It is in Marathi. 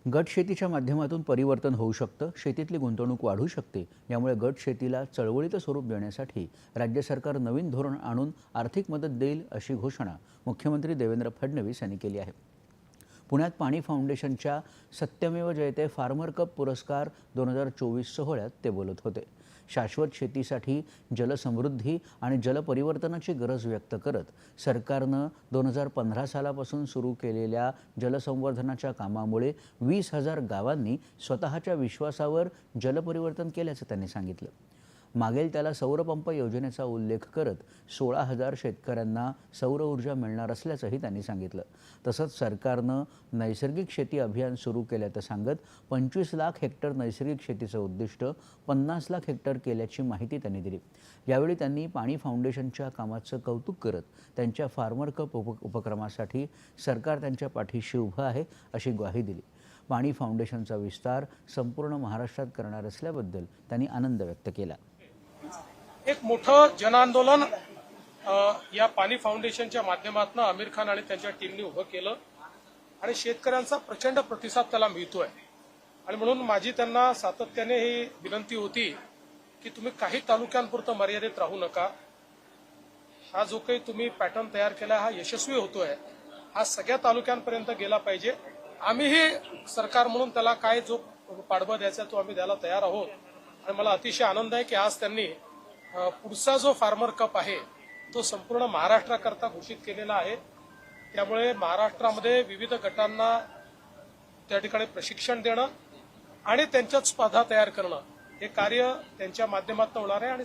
गट शेतीच्या माध्यमातून परिवर्तन होऊ शकतं, शेतीतली गुंतवणूक वाढू शकते। यामुळे गट शेतीला चळवळीचं स्वरूप देण्यासाठी राज्य सरकार नवीन धोरण आणून आर्थिक मदत देईल अशी घोषणा मुख्यमंत्री देवेंद्र फडणवीस यांनी केली आहे। पुण्यात पाणी फाउंडेशनच्या सत्यमेव जयते फार्मर कप पुरस्कार 2024 सोहळ्यात ते बोलत होते। शाश्वत शेतीसाठी जलसमृद्धी आणि जलपरिवर्तनाची गरज व्यक्त करत सरकारनं 2015 सालापासून सुरू केलेल्या जलसंवर्धनाच्या कामामुळे 20,000 गावांनी स्वतःच्या विश्वासावर जलपरिवर्तन केल्याचं त्यांनी सांगितलं। मागेल त्याला सौरपंप योजनेचा उल्लेख करत 16,000 शेतकऱ्यांना सौर ऊर्जा मिळणार असल्याचंही त्यांनी सांगितलं। तसंच सरकारनं नैसर्गिक शेती अभियान सुरू केल्याचं सांगत 25 लाख हेक्टर नैसर्गिक शेतीचं उद्दिष्ट 50 लाख हेक्टर केल्याची माहिती त्यांनी दिली। यावेळी त्यांनी पाणी फाउंडेशनच्या कामाचं कौतुक करत त्यांच्या फार्मर कप उपक्रमासाठी सरकार त्यांच्या पाठीशी उभं आहे अशी ग्वाही दिली। पाणी फाउंडेशनचा विस्तार संपूर्ण महाराष्ट्रात करणार असल्याबद्दल त्यांनी आनंद व्यक्त केला। एक मोठं जनआंदोलन या पाणी फाउंडेशनच्या माध्यमातून आमिर खान आणि त्यांच्या टीमने उभं केलं आणि शेतकऱ्यांचा प्रचंड प्रतिसाद त्याला मिळतोय। आणि म्हणून माझी त्यांना सातत्याने ही विनंती होती की तुम्ही काही तालुक्यांपुरतं मर्यादित राहू नका। हा जो काही तुम्ही पॅटर्न तयार केला हा यशस्वी होतोय, हा सगळ्या तालुक्यांपर्यंत गेला पाहिजे। आम्हीही सरकार म्हणून त्याला काय जो पाठबळ द्यायचा तो आम्ही द्यायला तयार आहोत। आणि मला अतिशय आनंद आहे की आज त्यांनी पुढचा जो फार्मर कप आहे तो संपूर्ण महाराष्ट्राकरता घोषित केलेला आहे। त्यामुळे महाराष्ट्रामध्ये विविध गटांना त्या ठिकाणी प्रशिक्षण देणं आणि त्यांच्यात स्पर्धा तयार करणं हे कार्य त्यांच्या माध्यमातून होणार आहे। आणि